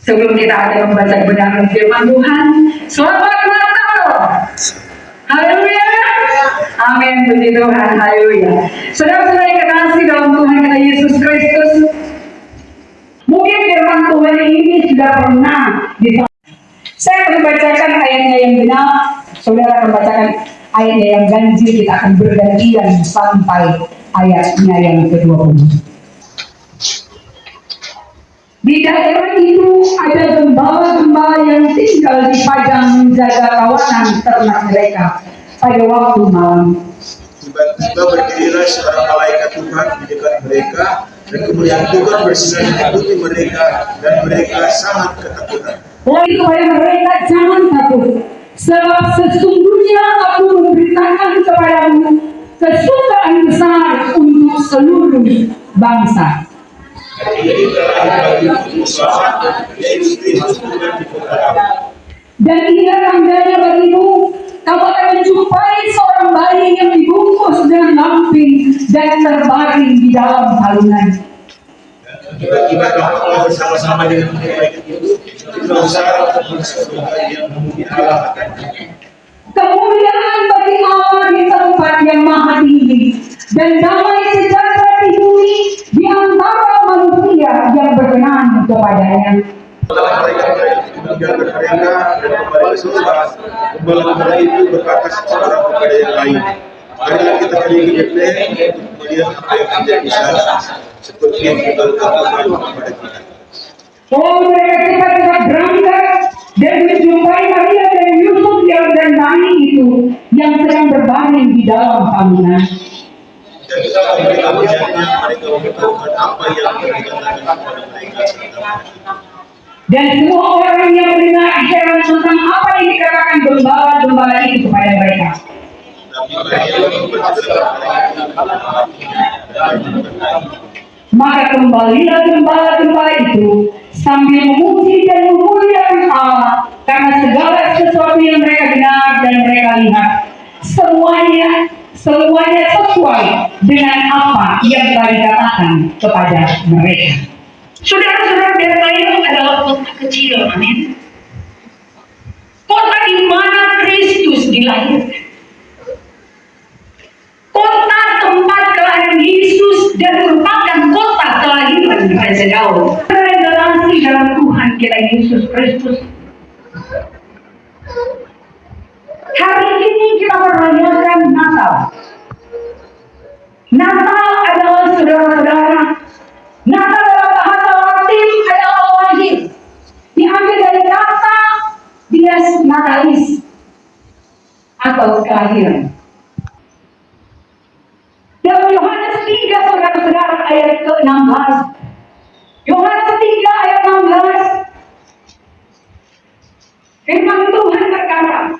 Sebelum kita akan membaca kebenaran firman Tuhan, selamat Natal. Haleluya. Amin. Puji Tuhan. Haleluya. Saudara-saudara yang kekasih dalam Tuhan kita Yesus Kristus, mungkin firman Tuhan ini sudah pernah saya akan membacakan ayatnya yang benar, saudara akan membacakan ayatnya yang ganjil, kita akan bergantian sampai ayatnya yang ke-20. Di daerah itu ada gembala-gembala yang tinggal di padang menjaga kawanan ternak mereka pada waktu malam. Tiba-tiba berdirilah seorang malaikat Tuhan di dekat mereka, dan kemuliaan Tuhan bersinar meliputi mereka, dan mereka sangat ketakutan. Oleh supaya mereka jangan takut, sebab sesungguhnya aku memberitakan kepadamu kesukaan besar untuk seluruh bangsa. Dan inilah tandanya bagimu, kamu akan menjumpai seorang bayi yang dibungkus dengan lampin dan terbaring di dalam salungan. Tiba-tiba kamu bersama-sama dengan malaikat itu besar yang memuji Allah. Kemuliaan bagi Allah di tempat yang maha tinggi, dan damai sejahtera di bumi di antara manusia yang berkenan kepadanya. Setelah mereka meninggalkan mereka dan kembali ke surga, gembala-gembala itu berkata seorang kepada yang lain, marilah kita pergi ke Betlehem untuk melihat apa yang terjadi di sana, seperti yang kita katakan kepada kita. Mereka cepat-cepat berangkat dan menjumpai Maria dan Yusuf dan bayi itu yang sedang berbaring di dalam salungan. Dan mereka melihatnya, mereka memberitahukan apa yang dikatakan kepada mereka. Dan semua orang yang mendengar heran tentang apa yang dikatakan gembala-gembala itu kepada mereka. Maka kembalilah gembala-gembala itu sambil memuji dan memuliakan Allah karena segala sesuatu yang mereka dengar dan mereka lihat, semuanya sesuai dengan apa yang telah dikatakan kepada mereka. Saudara-saudara, Betlehem adalah kota kecil, amin. Kota di mana Kristus dilahirkan. Kota tempat kelahiran Yesus dan merupakan kota kelahiran Raja Daud. Relasi dalam Tuhan kita Yesus Kristus. Hari ini kita merayakan Natal. Natal adalah saudara-saudara. Natal dalam bahasa Latin adalah lahir. Diambil dari kata dies natalis atau kelahiran. Dalam Yohanes 3 saudara-saudara ayat ke-16. Yohanes 3 ayat 16. Firman Tuhan berkata,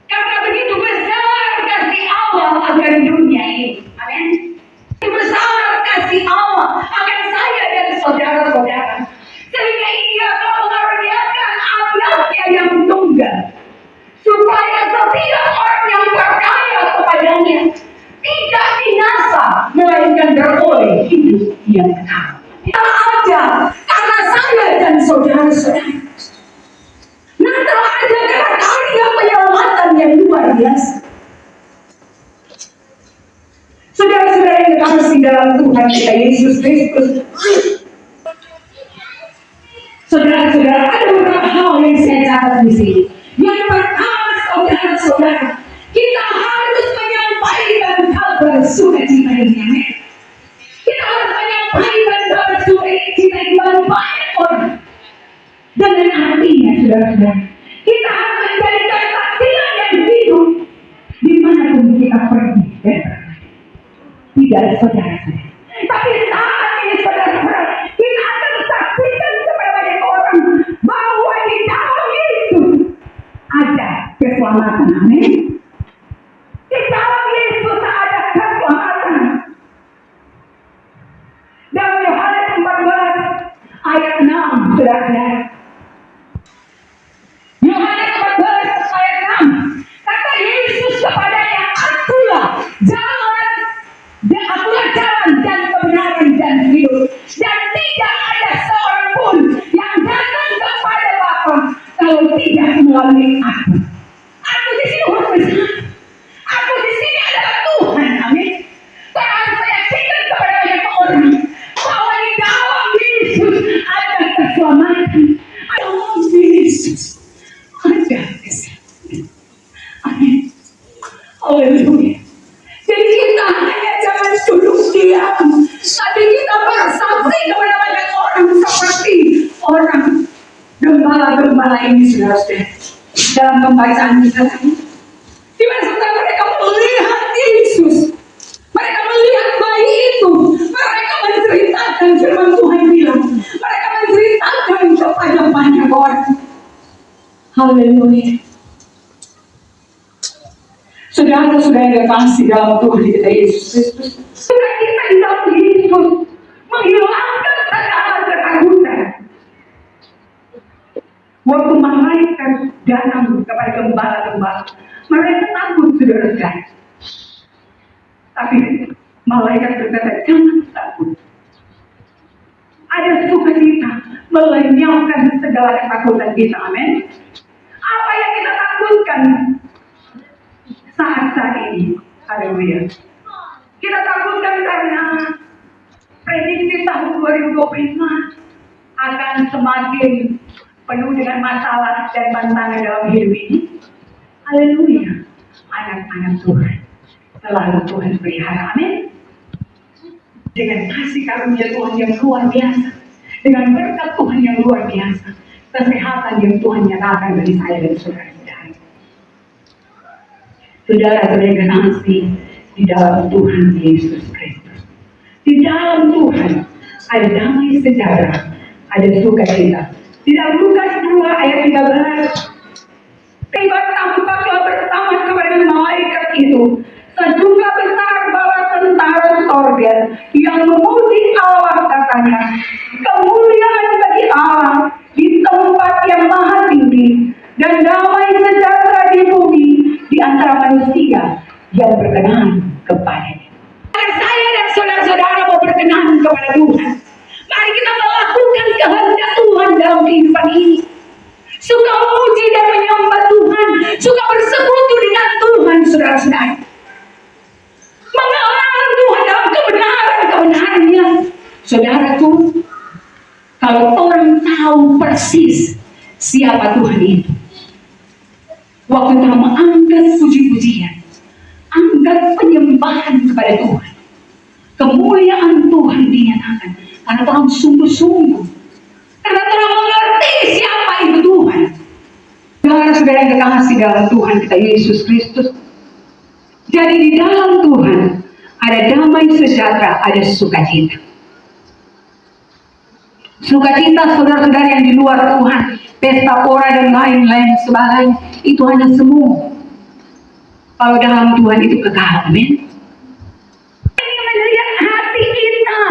karena begitu besar kasih Allah akan dunia ini. Amin. Begitu besar kasih Allah akan saya dan saudara-saudara, sehingga Ia telah mengaruniakan anaknya yang tunggal, supaya setiap orang yang percaya kepadanya tidak binasa, melainkan beroleh hidup yang kekal. Natal ada karena saya dan saudara-saudara. Natal ada karena karya penyelamatan yang luar biasa. Saudara-saudara yang dikasihi dalam Tuhan kita Yesus Kristus. Saudara-saudara, ada beberapa hal yang saya catat di sini. Yang pertama, saudara-saudara, kita harus menyampaikan kabar sukacita ini. Kita harus menyampaikan kabar sukacita ini kepada banyak orang. Dengan artinya, saudara-saudara, kita harus menjadikan saksian yang hidup dimanapun kita pergi. Tidak saudara-saudara. Tapi saat ini saudara-saudara, kita akan saksikan kepada banyak orang bahwa di dalam Yesus ada keselamatan. Amin. Di dalam Yesus ada keselamatan. Dalam Yohanes 14 ayat 6, saudara-saudara. Yohanes 14 ayat 6. Kata Yesus kepadanya, akulah jalan dan kebenaran dan hidup. Dan tidak ada seorang pun yang datang gembala ini, saudara-saudara, dalam pembacaan kita tadi, di mana setelah mereka melihat Yesus, mereka melihat bayi itu, mereka menceritakan firman Tuhan bilang, mereka menceritakan kepada banyak orang. Haleluya. Saudara-saudara yang kasih dalam Tuhan kita Yesus Kristus, sudah kita di dalam Yesus menghilangkan segala ketakutan. Waktu malaikat datang kepada gembala-gembala, mereka takut, saudara-saudara. Tapi malaikat berkata, jangan takut. Ada sukacita melenyapkan segala ketakutan kita. Amin. Apa yang kita takutkan saat ini? Haleluya. Kita takutkan karena prediksi tahun 2025 akan semakin penuh dengan masalah dan tantangan dalam hidup ini. Haleluya. Anak-anak Tuhan, selalu Tuhan pelihara. Amin. Dengan kasih karunia Tuhan yang luar biasa, dengan berkat Tuhan yang luar biasa, kesehatan yang Tuhan nyatakan bagi saya dan saudara-saudara. Saudara-saudara yang kasih di dalam Tuhan Yesus Kristus. Di dalam Tuhan ada damai sejahtera, ada sukacita. Di dalam Lukas 2 ayat 13, tiba tampaklah bersama kepada malaikat itu sejumlah besar bala tentara sorga yang memuji Allah, katanya, kemuliaan bagi Allah di tempat yang maha tinggi, dan damai sejahtera di bumi di antara manusia yang berkenan kepadanya. Saya dan saudara-saudara mau berkenan kepada Tuhan. Mari kita melakukan kehendak Tuhan dalam kehidupan ini. Suka memuji dan menyembah Tuhan, suka bersekutu dengan Tuhan, saudara-saudara. Mengenal Tuhan dalam kebenaran-kebenarannya. Saudaraku, kalau orang tahu persis siapa Tuhan itu, waktu kita mengangkat puji-pujian, angkat penyembahan kepada Tuhan, kemuliaan Tuhan dinyatakan karena orang sungguh-sungguh, karena orang mengerti siapa itu Tuhan. Saudara-saudara yang kekasih dalam Tuhan kita Yesus Kristus, jadi di dalam Tuhan ada damai sejahtera, ada sukacita. Sukacita saudara-saudara yang di luar Tuhan, pesta pora dan lain-lain sebagainya, itu hanya semu. Kalau dalam Tuhan itu kekal. Amin. Ini melihat hati kita,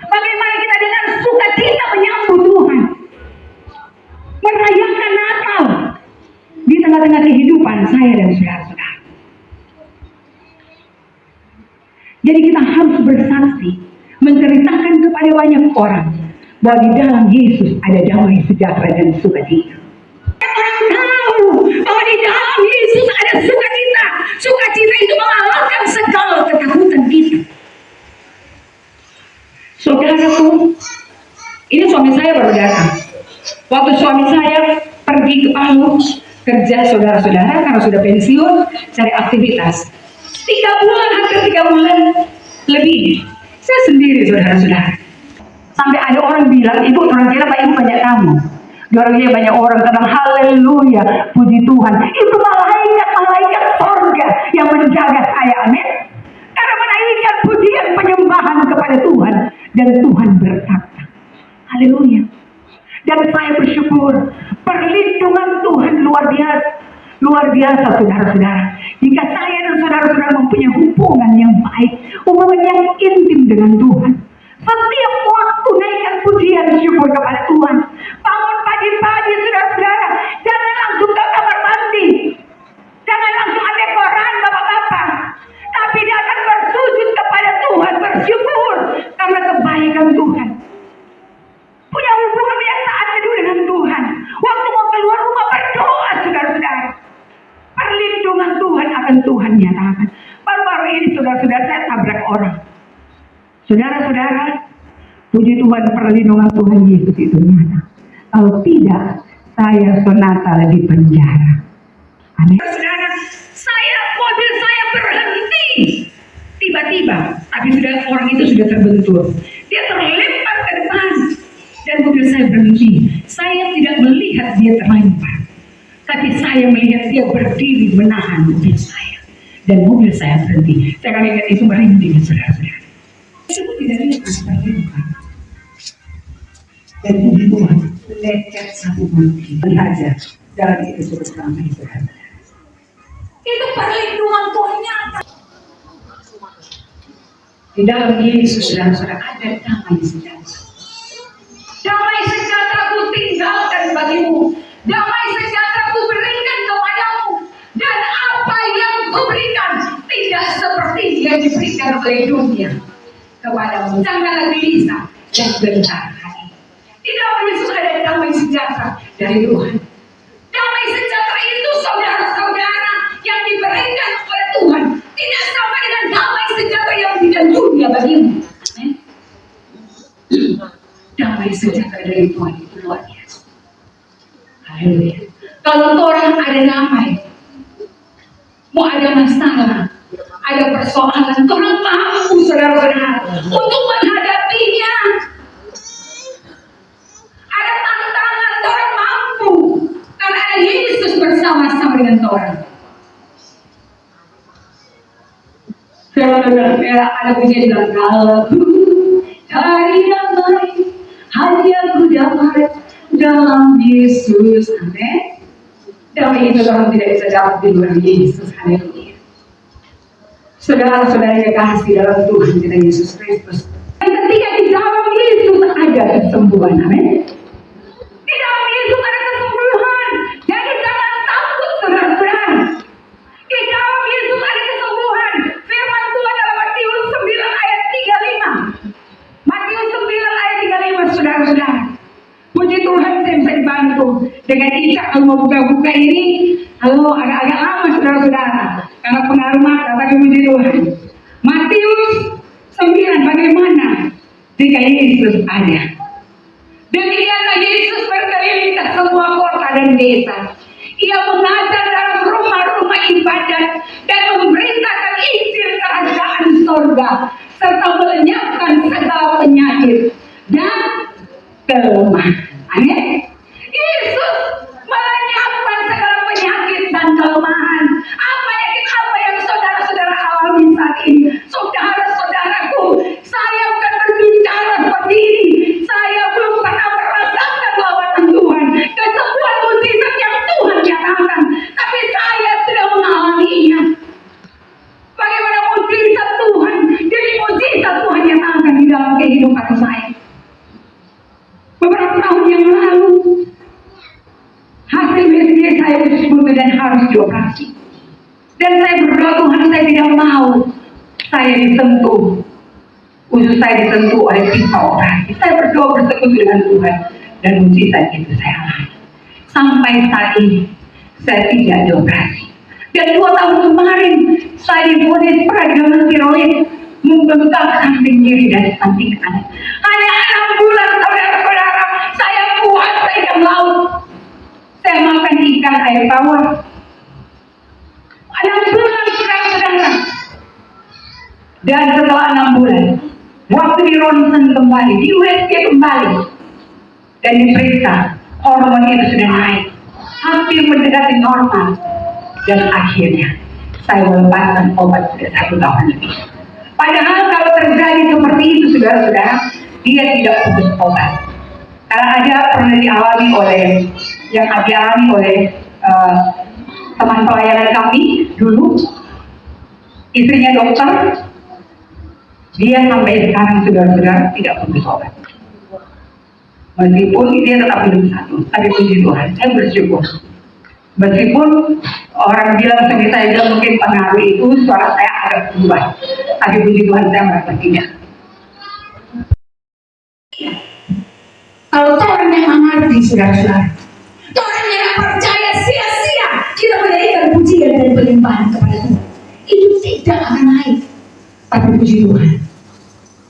bagaimana kita dengan sukacita menyambut Tuhan, merayakan Natal di tengah-tengah kehidupan saya dan saudara-saudara. Jadi kita harus bersaksi, menceritakan kepada banyak orang bahwa di dalam Yesus ada damai sejahtera dan sukacita. Orang tahu bahwa di dalam Yesus ada sukacita. Sukacita itu mengalahkan segala ketakutan kita. Saudaraku, ini suami saya baru datang. Waktu suami saya pergi ke Palu kerja, saudara-saudara, karena sudah pensiun, cari aktivitas. 3 bulan, hampir 3 bulan lebih. Saya sendiri, saudara-saudara. Sampai ada orang bilang, ibu, orang kira Pak Ibu banyak tamu. Orangnya banyak orang kadang haleluya, puji Tuhan. Itu malaikat-malaikat sorga yang menjaga saya, amin. Karena menaikkan pujian penyembahan kepada Tuhan. Dan Tuhan berkata, haleluya. Dan saya bersyukur, perlindungan Tuhan luar biasa. Luar biasa, saudara-saudara. Jika saya dan saudara-saudara mempunyai hubungan yang baik, hubungan yang intim dengan Tuhan, setiap waktu naikkan pujian syukur kepada Tuhan. Bangun pagi-pagi, saudara-saudara, jangan langsung ke kamar mandi, jangan langsung ambil koran, bapak-bapak, tapi datang bersujud kepada Tuhan, bersyukur karena kebaikan Tuhan. Punya hubungan yang sangat teduh dengan Tuhan. Waktu mau keluar rumah berdoa, saudara-saudara. Perlindungan Tuhan akan Tuhan nyatakan. Baru-baru ini saudara-saudara saya tabrak orang. Saudara-saudara, puji Tuhan, perlindungan Tuhan Yesus itu nyata. Kalau tidak, saya sonata di penjara. Amin. Saudara, mobil saya berhenti tiba-tiba, tapi orang itu sudah terbentur. Dia terlempar ke depan dan mobil saya berhenti. Saya tidak melihat dia terlempar, tapi saya melihat dia berdiri menahan mobil saya. Dan mobil saya berhenti. Saya akan ingat itu merinding, saudara-saudara. Saya tidak lihat terlempar. Dan puji Tuhan, lecet satu mobil. Lihat aja, jalan itu cukup ramai, saudara-saudara. Itu perlindungan Tuhan nyata. Di dalam Yesus, saudara-saudara, ada damai sejahtera. Damai sejahtera ku tinggalkan bagimu. Damai sejahtera ku berikan kepadamu. Dan apa yang ku berikan tidak seperti yang diberikan oleh dunia kepadamu. Janganlah gelisah dan gentar hati. Di dalam Yesus ada damai sejahtera dari Tuhan. Damai sejahtera itu saudara-saudara yang diberikan oleh Tuhan tidak sama dengan damai sejahtera yang diberikan dunia bagimu. Amin. Damai sejahtera dari Tuhan itu luar biasa. Haleluya. Kalau orang ada damai, mau ada masalah, ada persoalan, orang mampu saudara-saudara untuk menghadapinya. Ada tantangan, orang mampu karena ada Yesus bersama-sama dengan orang. Saudara-saudara, ada kejadian kalau cari damai, hanya ku dapat dalam Yesus. Amin. Damai itu orang tidak bisa dapat di luar Yesus. Haleluya. Saudara-saudara yang kasih dalam Tuhan kita Yesus Kristus. Dan ketika di dalam Yesus ada kesembuhan. Amin. Di dalam Yesus ada kesembuhan. Jadi jangan takut saudara-saudara. Di dalam Yesus ada kesembuhan. Firman Tuhan dalam Matius 9 ayat 35. Matius 9 ayat 35 saudara-saudara. Puji Tuhan saya bisa dibantu dengan Ica kalau mau buka-buka ini. Halo, agak-agak lama saudara-saudara karena pengaruh mata, tapi puji Tuhan. Matius 9 bagaimana jika Yesus ada? Demikianlah Yesus berkeliling ke semua kota dan desa. Ia mengajar dalam rumah-rumah ibadat dan memberitakan Injil kerajaan surga serta melenyapkan segala penyakit dan kelemahan. Amin. Yesus melenyapkan segala penyakit dan kelemahan. Apa yang saudara-saudara alami saat ini? Saudara-saudaraku, saya bukan berbicara seperti ini. Saya belum pernah merasakan lawatan Tuhan, kesembuhan mujizat yang Tuhan nyatakan, tapi saya sudah mengalaminya. Bagaimana mujizat Tuhan? Jadi mujizat Tuhan nyatakan di dalam kehidupan saya. Beberapa tahun yang lalu, hasil BSD saya putus dan harus dioperasi. Dan saya berdoa, Tuhan, saya tidak mau saya disentuh, usus saya disentuh oleh pisau operasi. Saya berdoa bersekutu dengan Tuhan dan mujizat itu saya alami. Sampai saat ini saya tidak dioperasi. Dan 2 tahun kemarin saya divonis peradangan tiroid membengkak samping kiri dan samping kanan. Hanya 6 bulan saudara-saudara, saya puasa ikan laut. Saya makan ikan air tawar. 6 bulan saudara-saudara. Dan setelah 6 bulan, waktu di ronsen kembali, di USG kembali, dan diperiksa, hormon itu sudah naik, hampir mendekati normal. Dan akhirnya, saya melepaskan obat sudah 1 tahun lebih. Padahal kalau terjadi seperti itu saudara-saudara, dia tidak putus obat. Karena ada pernah dialami oleh teman pelayanan kami dulu, istrinya dokter, dia sampai sekarang saudara-saudara tidak putus obat. Meskipun dia tetap hidup 1, tapi puji Tuhan, saya bersyukur. Meskipun orang bilang seperti saya bilang mungkin pengaruh itu suara saya agak berubah, tapi puji Tuhan saya merasa tidak. Kalau orang yang mengerti saudara-saudara, orang yang percaya sia-sia kita menjadikan pujian dan pelimpahan kepada Tuhan, itu tidak akan naik. Tapi puji Tuhan,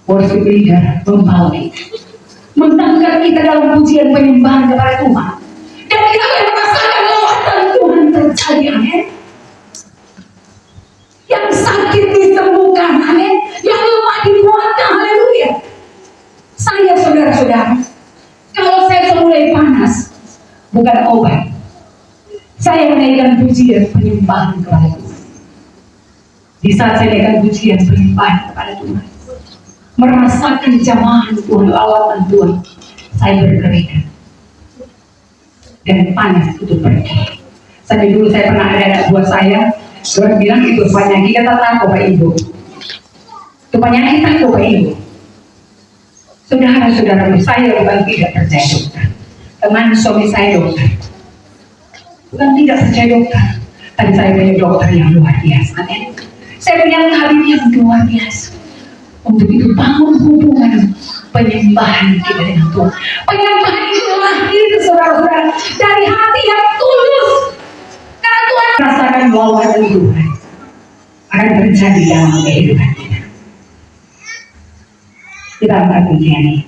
worship leader membawa kita, menangkan kita dalam pujian penyembahan kepada Tuhan, dan kita akan merasakan lawatan Tuhan terjadi. Amin. Yang sakit disembuhkan. Amin. Yang lemah dikuatkan. Haleluya. Saya saudara-saudara, kalau mulai panas, bukan obat. Saya menaikkan pujian penyembahan kepada Tuhan. Di saat saya menaikkan pujian penyembahan kepada Tuhan, merasakan jamahan Tuhan, lawatan Tuhan, saya berkeringat dan panas itu pergi. Sampai dulu saya pernah ada anak buah saya, orang bilang itu penyakit, kata tak Bapak Ibu. Itu penyakit tak Bapak Ibu. Saudara-saudara, saya bukan tidak percaya dokter. Teman suami saya dokter. Bukan tidak percaya dokter, tapi saya punya dokter yang luar biasa. Saya punya tabib yang luar biasa. Untuk itu bangun hubungan penyembahan kita dengan Tuhan. Penyembahan itu lahir, saudara-saudara, dari hati yang tulus. Karena Tuhan merasakan lawatan Tuhan akan terjadi dalam kehidupan kita. Kita angkat pujian ini.